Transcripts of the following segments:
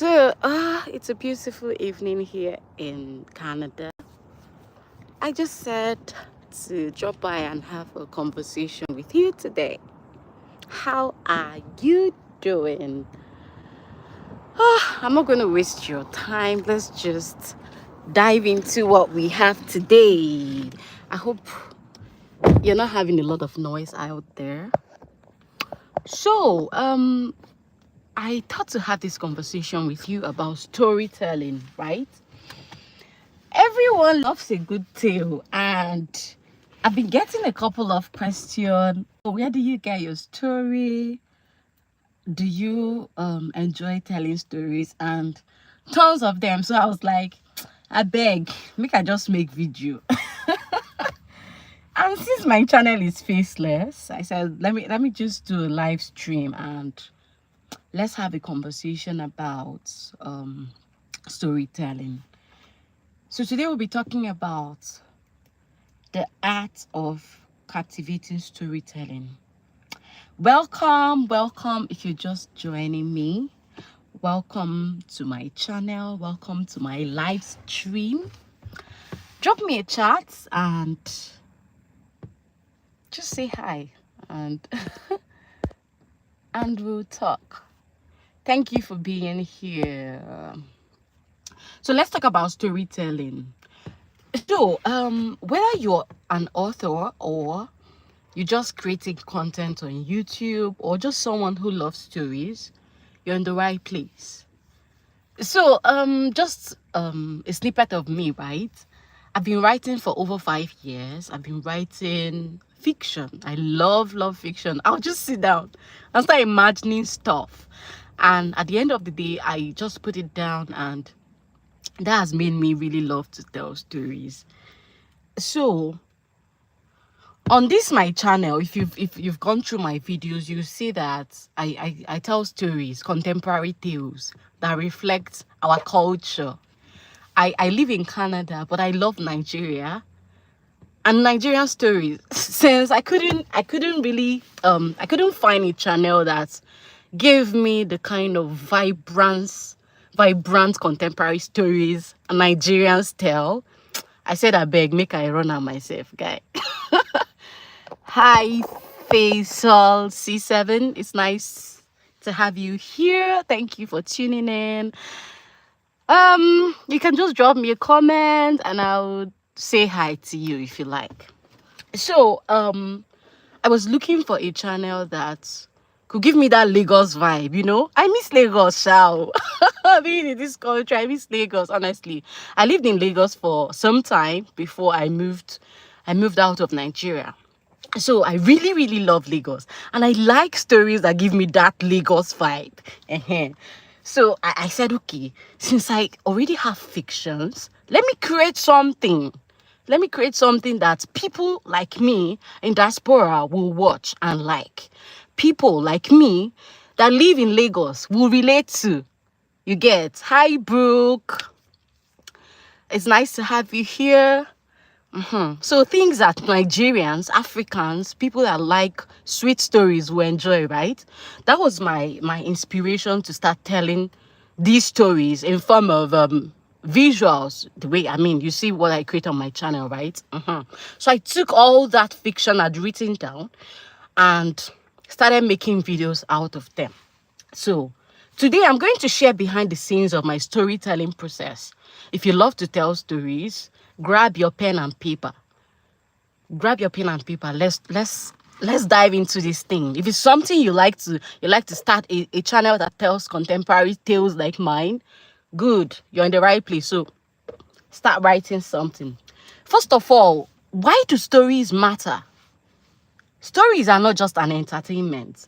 It's a beautiful evening here in Canada. I just said to drop by and have a conversation with you today. How are you doing? I'm not going to waste your time. Let's just dive into what we have today. I hope you're not having a lot of noise out there. So, I thought to have this conversation with you about storytelling, right? Everyone loves a good tale, and I've been getting a couple of questions. Where do you get your story? Do you enjoy telling stories? And tons of them. So I was like, I beg, make I just make video. And since my channel is faceless, I said let me just do a live stream and let's have a conversation about storytelling. So today we'll be talking about the art of captivating storytelling. Welcome if you're just joining me. Welcome to my channel. Welcome to my live stream. Drop me a chat and just say hi and and we'll talk. Thank you for being here. So let's talk about storytelling. So, whether you're an author or you're just creating content on YouTube or just someone who loves stories, you're in the right place. So, just a snippet of me, right? I've been writing for over 5 years. I've been writing fiction. I love fiction. I'll just sit down and start imagining stuff. And at the end of the day, I just put it down, and that has made me really love to tell stories. So on this my channel, if you've gone through my videos, you see that I tell stories, contemporary tales that reflect our culture. I live in Canada, but I love Nigeria and Nigerian stories. Since I couldn't really I couldn't find a channel that gave me the kind of vibrant contemporary stories Nigerians tell. I said I beg, make I run out myself, guy. Hi, Faisal C7. It's nice to have you here. Thank you for tuning in. You can just drop me a comment and I'll say hi to you if you like. So, I was looking for a channel that could give me that Lagos vibe, you know. I miss Lagos, shao. Being in this country, I miss Lagos, honestly. I lived in Lagos for some time before I moved out of Nigeria. So I really love Lagos, and I like stories that give me that Lagos vibe. So I said, okay, since I already have fictions, let me create something. Let me create something that people like me in diaspora will watch and like. People like me that live in Lagos will relate to. You get? Hi, Brooke. It's nice to have you here. So things that Nigerians, Africans, people that like sweet stories will enjoy, right? That was my inspiration to start telling these stories in form of visuals. The way, I mean, you see what I create on my channel, right? So I took all that fiction I'd written down and started making videos out of them. So today I'm going to share behind the scenes of my storytelling process. If you love to tell stories, grab your pen and paper. Let's dive into this thing. If it's something you like to start a channel that tells contemporary tales like mine, good, you're in the right place. So start writing something. First of all, why do stories matter? Stories are not just an entertainment.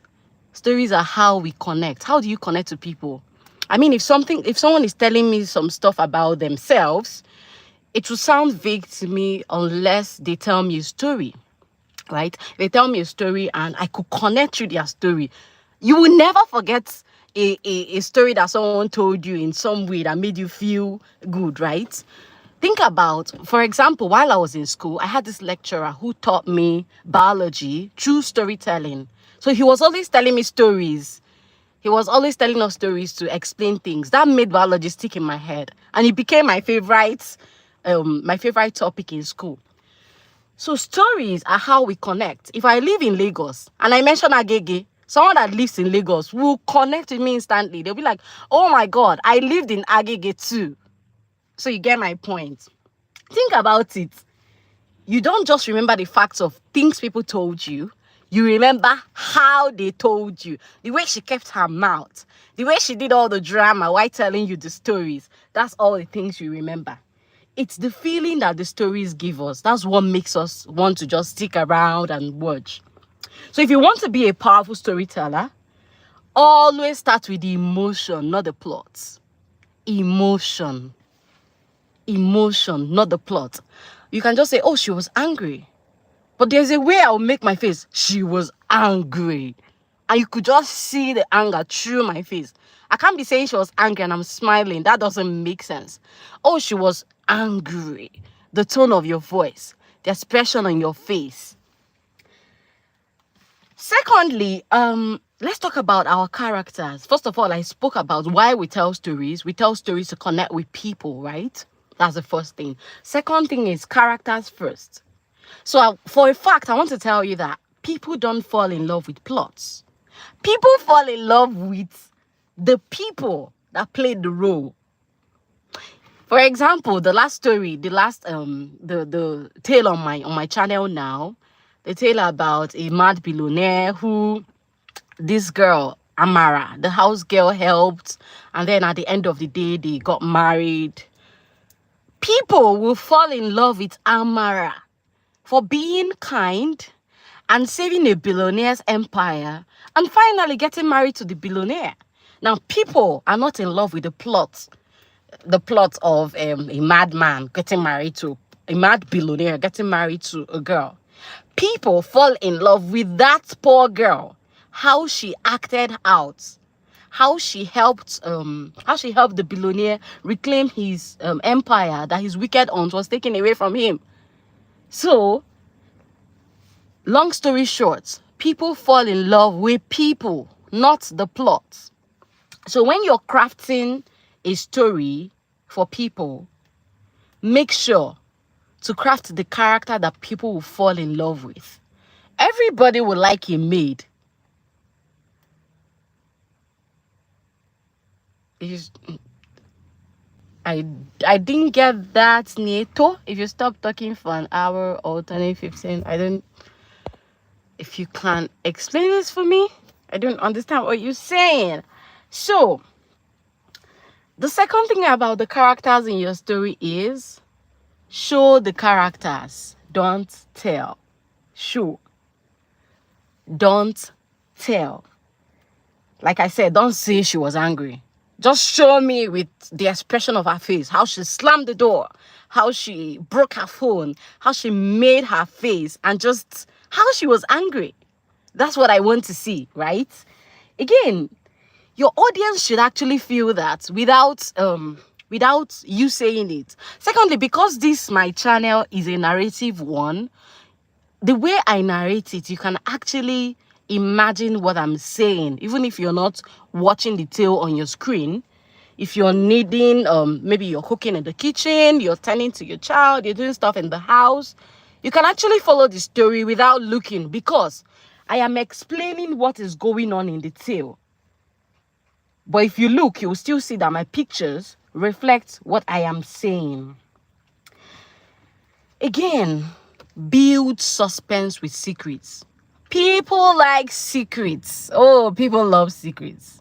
Stories are how we connect. How do you connect to people? I mean, if someone is telling me some stuff about themselves, it will sound vague to me unless they tell me a story, right? They tell me a story and I could connect to their story. You will never forget a story that someone told you in some way that made you feel good, right? Think about, for example, while I was in school, I had this lecturer who taught me biology through storytelling. So he was always telling me stories. He was always telling us stories to explain things. That made biology stick in my head. And it became my favorite topic in school. So stories are how we connect. If I live in Lagos and I mention Agege, someone that lives in Lagos will connect with me instantly. They'll be like, oh my God, I lived in Agege too. So you get my point. Think about it. You don't just remember the facts of things people told you. You remember how they told you. The way she kept her mouth. The way she did all the drama while telling you the stories. That's all the things you remember. It's the feeling that the stories give us. That's what makes us want to just stick around and watch. So if you want to be a powerful storyteller, always start with the emotion, not the plot. Emotion. Emotion, not the plot. You can just say, oh, she was angry. But there's a way I'll make my face. She was angry. And you could just see the anger through my face. I can't be saying she was angry and I'm smiling. That doesn't make sense. Oh, she was angry. The tone of your voice, the expression on your face. Secondly, let's talk about our characters. First of all, I spoke about why we tell stories. We tell stories to connect with people, right? That's the first thing. Second thing is characters first. So for a fact, I want to tell you that people don't fall in love with plots. People fall in love with the people that played the role. For example, the last story, the tale on my channel now, the tale about a mad billionaire who this girl, Amara, the house girl helped, and then at the end of the day, they got married. People will fall in love with Amara for being kind and saving a billionaire's empire and finally getting married to the billionaire. Now, people are not in love with the plot of a madman getting married to a mad billionaire getting married to a girl. People fall in love with that poor girl, how she acted out, how she helped the billionaire reclaim his empire that his wicked aunt was taken away from him. So, long story short, people fall in love with people, not the plot. So when you're crafting a story for people, make sure to craft the character that people will fall in love with. Everybody will like a maid. I didn't get that, Neto. If you stop talking for an hour or 15, if you can explain this for me, I don't understand what you're saying. So, the second thing about the characters in your story is show the characters. Don't tell. Show. Don't tell. Like I said, don't say she was angry. Just show me with the expression of her face, how she slammed the door, how she broke her phone, how she made her face, and just how she was angry. That's what I want to see, right? Again, your audience should actually feel that without you saying it. Secondly, because my channel is a narrative one, the way I narrate it, you can actually imagine what I'm saying, even if you're not watching the tale on your screen. If you're needing, maybe you're cooking in the kitchen, you're tending to your child, you're doing stuff in the house, you can actually follow the story without looking, because I am explaining what is going on in the tale. But if you look, you'll still see that my pictures reflect what I am saying. Again, build suspense with secrets. People like secrets. Oh, people love secrets.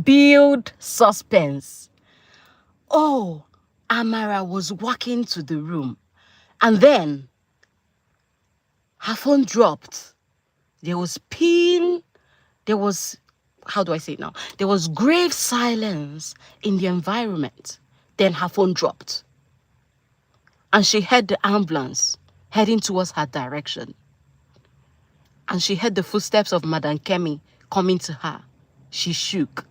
Build suspense. Oh, Amara was walking to the room and then her phone dropped. There was pain. How do I say it now? There was grave silence in the environment. Then her phone dropped. And she heard the ambulance heading towards her direction. And she heard the footsteps of Madam Kemi coming to her. She shook.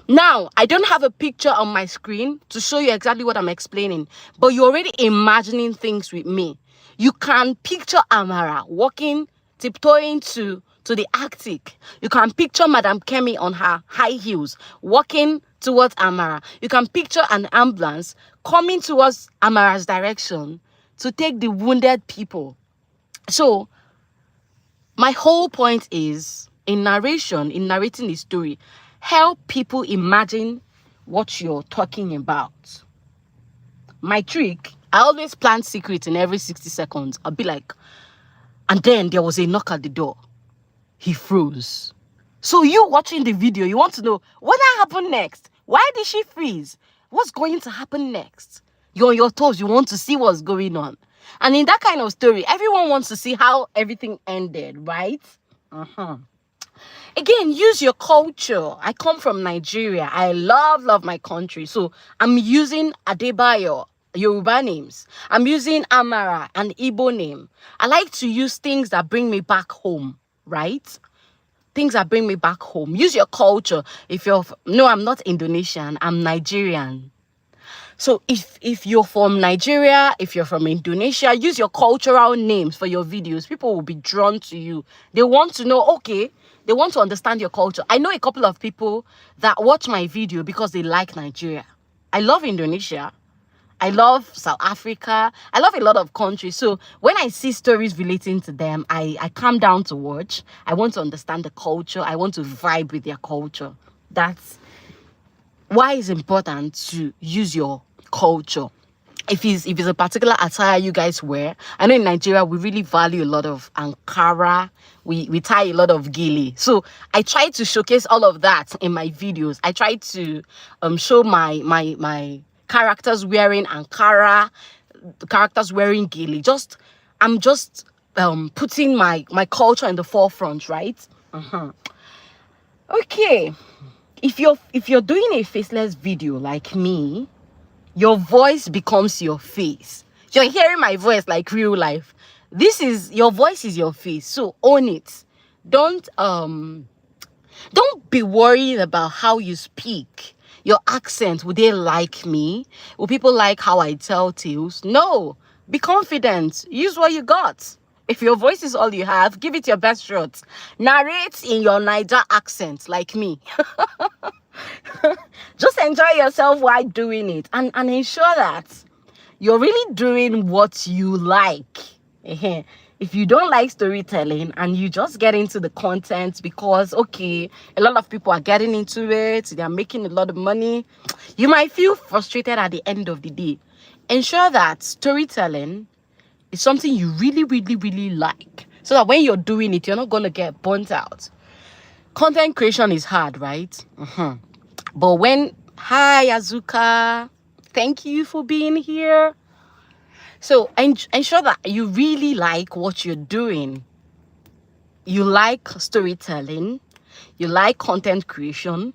Now, I don't have a picture on my screen to show you exactly what I'm explaining, but you're already imagining things with me. You can picture Amara walking, tiptoeing to to the Arctic. You can picture Madam Kemi on her high heels walking towards Amara. You can picture an ambulance coming towards Amara's direction to take the wounded people. So my whole point is, in narration, in narrating the story, help people imagine what you're talking about. My trick, I always plant secrets in every 60 seconds. I'll be like, and then there was a knock at the door. He froze. So you watching the video, you want to know what happened next? Why did she freeze? What's going to happen next? You're on your toes. You want to see what's going on. And in that kind of story, everyone wants to see how everything ended, right? Again, use your culture. I come from Nigeria. I love my country. So I'm using Adebayo, Yoruba names. I'm using Amara, an Igbo name. I like to use things that bring me back home, right? Things that bring me back home. Use your culture. No, I'm not Indonesian. I'm Nigerian. So if you're from Nigeria, if you're from Indonesia, use your cultural names for your videos. People will be drawn to you. They want to know, okay, they want to understand your culture. I know a couple of people that watch my video because they like Nigeria. I love Indonesia. I love South Africa. I love a lot of countries. So when I see stories relating to them, I calm down to watch. I want to understand the culture. I want to vibe with their culture. That's why it's important to use your culture. If it's a particular attire you guys wear, I know in Nigeria we really value a lot of Ankara. We tie a lot of gili. So I try to showcase all of that in my videos. I try to show my characters wearing Ankara, the characters wearing gili. I'm just putting my culture in the forefront, right? Okay. If you're doing a faceless video like me, your voice becomes your face. You're hearing my voice like real life. Your voice is your face. So own it. Don't be worried about how you speak. Your accent, would they like me? Will people like how I tell tales? No. Be confident. Use what you got. If your voice is all you have, give it your best shot. Narrate in your Niger accent like me. Just enjoy yourself while doing it, and ensure that you're really doing what you like. If you don't like storytelling and you just get into the content because, okay, a lot of people are getting into it, they're making a lot of money, you might feel frustrated at the end of the day. Ensure that storytelling is something you really like, so that when you're doing it, you're not going to get burnt out. Content creation is hard, right? But hi Azuka, thank you for being here. So ensure that you really like what you're doing. You like storytelling, you like content creation,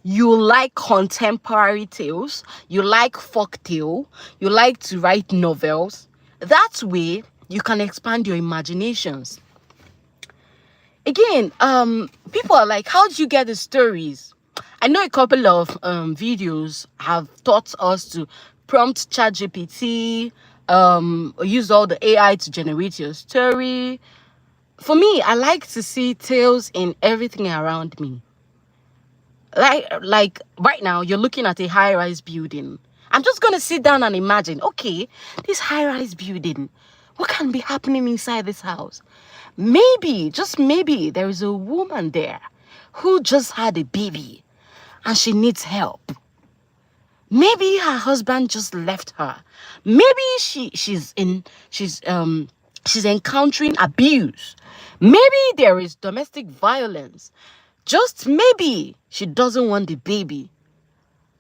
you like contemporary tales, you like folk tale, you like to write novels. That way you can expand your imaginations. Again, people are like, how did you get the stories? I know a couple of videos have taught us to prompt ChatGPT, use all the AI to generate your story. For me, I like to see tales in everything around me. Like right now, you're looking at a high-rise building. I'm just gonna sit down and imagine, okay, this high-rise building, what can be happening inside this house? Maybe, just maybe, there is a woman there who just had a baby and she needs help. Maybe her husband just left her. Maybe she's encountering abuse. Maybe there is domestic violence. Just maybe she doesn't want the baby.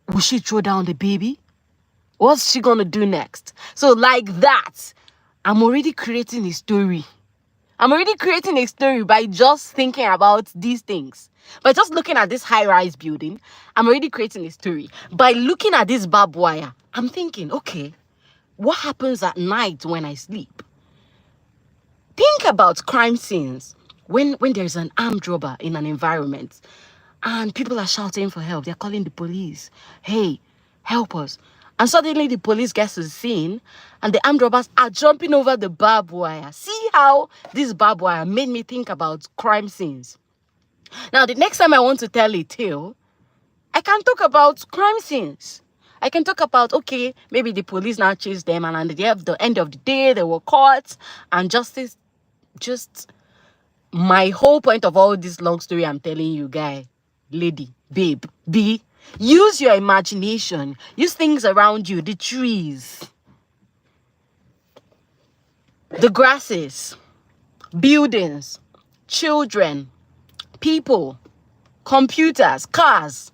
Will she throw down the baby? What's she gonna do next? So like that, I'm already creating a story. By just thinking about these things. By just looking at this high-rise building, I'm already creating a story. By looking at this barbed wire, I'm thinking, okay, what happens at night when I sleep? Think about crime scenes when there's an armed robber in an environment and people are shouting for help. They're calling the police. Hey, help us. And suddenly the police gets to the scene and the armed robbers are jumping over the barbed wire. See how this barbed wire made me think about crime scenes. Now, the next time I want to tell a tale, I can talk about crime scenes. I can talk about, okay, maybe the police now chased them and at the end of the day, they were caught and justice just... My whole point of all this long story I'm telling you, guy, lady, babe, use your imagination. Use things around you, the trees, the grasses, buildings, children, people, computers, cars.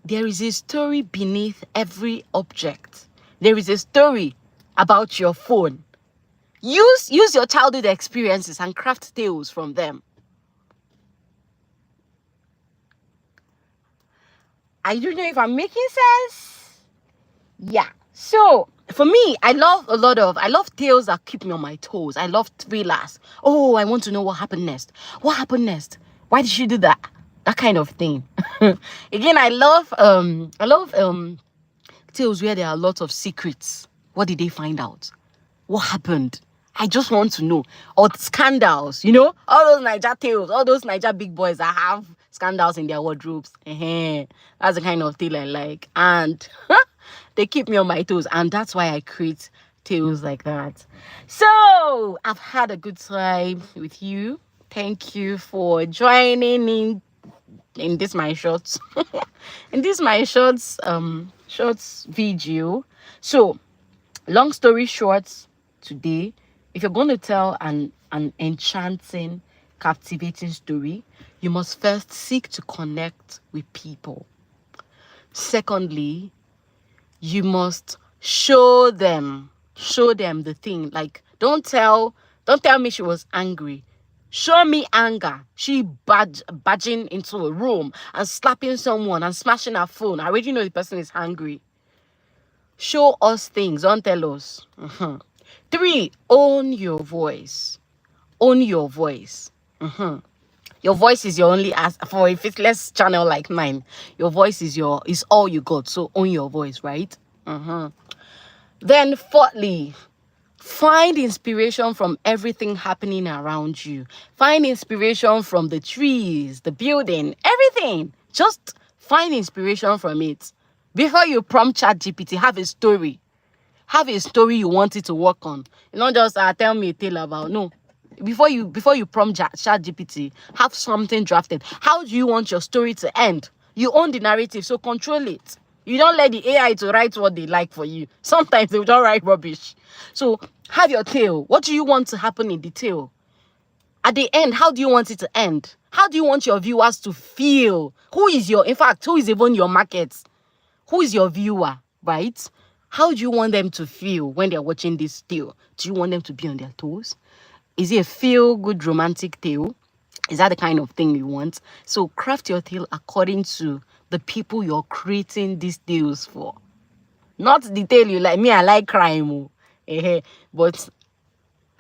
There is a story beneath every object. There is a story about your phone. Use your childhood experiences and craft tales from them. I don't know if I'm making sense. Yeah. So for me, I love tales that keep me on my toes. I love thrillers. Oh, I want to know what happened next. What happened next? Why did she do that? That kind of thing. Again, I love tales where there are a lot of secrets. What did they find out? What happened? I just want to know. Or scandals, all those Niger tales, all those Niger big boys that have scandals in their wardrobes. That's the kind of tale I like. And they keep me on my toes. And that's why I create tales like that. So I've had a good time with you. Thank you for joining in this my shorts. In this my shorts video. So long story short, today, if you're going to tell an enchanting, captivating story, you must first seek to connect with people. Secondly, you must show them the thing. Like, don't tell me she was angry. Show me anger. She badging into a room and slapping someone and smashing her phone. I already know the person is angry. Show us things. Don't tell us. 3, own your voice. Own your voice. Your voice is your only for a faceless channel like mine. Your voice is all you got. So own your voice, right? Then 4thly, find inspiration from everything happening around you. Find inspiration from the trees, the building, everything. Just find inspiration from it. Before you prompt ChatGPT, have a story. Have a story you want it to work on. You not just tell me a tale about. No. Before you prompt ChatGPT, have something drafted. How do you want your story to end? You own the narrative, so control it. You don't let the AI to write what they like for you. Sometimes they don't write rubbish. So have your tale. What do you want to happen in the tale? At the end, how do you want it to end? How do you want your viewers to feel? Who is even your market? Who is your viewer, right? How do you want them to feel when they're watching this tale? Do you want them to be on their toes? Is it a feel-good romantic tale? Is that the kind of thing you want? So craft your tale according to the people you're creating these tales for. Not the tale you like. Me, I like crime. But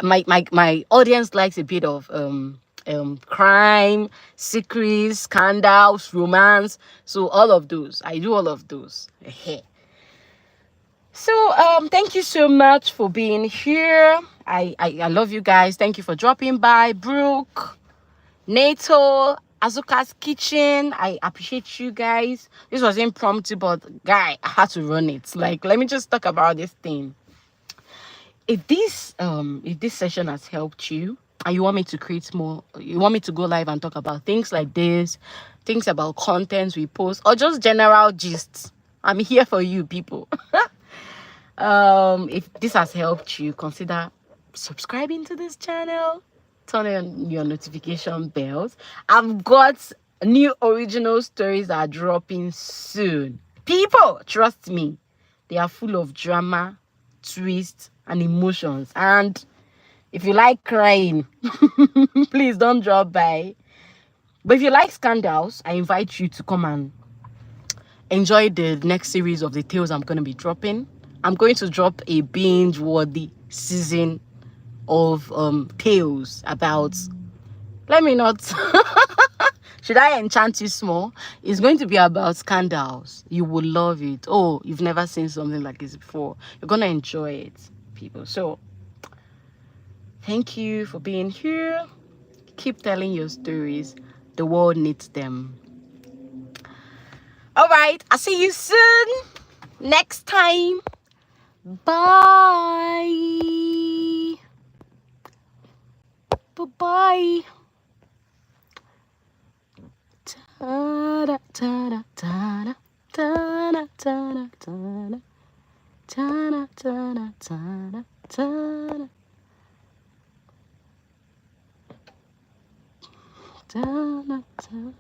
my audience likes a bit of crime, secrets, scandals, romance. So all of those. I do all of those. So thank you so much for being here. I love you guys. Thank you for dropping by. Brooke, Nato, Azuka's Kitchen. I appreciate you guys. This was impromptu, but guy, I had to run it. Like, let me just talk about this thing. If this session has helped you and you want me to create more, you want me to go live and talk about things like this, things about contents we post, or just general gists, I'm here for you people. If this has helped you, consider subscribing to this channel, turn on your notification bells. I've got new original stories that are dropping soon. People, trust me, they are full of drama, twists, and emotions. And if you like crying, please don't drop by. But if you like scandals, I invite you to come and enjoy the next series of the tales I'm going to be dropping. I'm going to drop a binge-worthy season of tales about... Let me not... Should I enchant you small? It's going to be about scandals. You will love it. Oh, you've never seen something like this before. You're gonna enjoy it, people. So thank you for being here. Keep telling your stories. The world needs them. All right, I'll see you soon. Next time. Bye. Bye-bye. Ta-da, ta-da, ta-da, ta-da, ta-da, ta-da, ta-da, ta-da, ta-da, ta-da, ta-da, ta-da.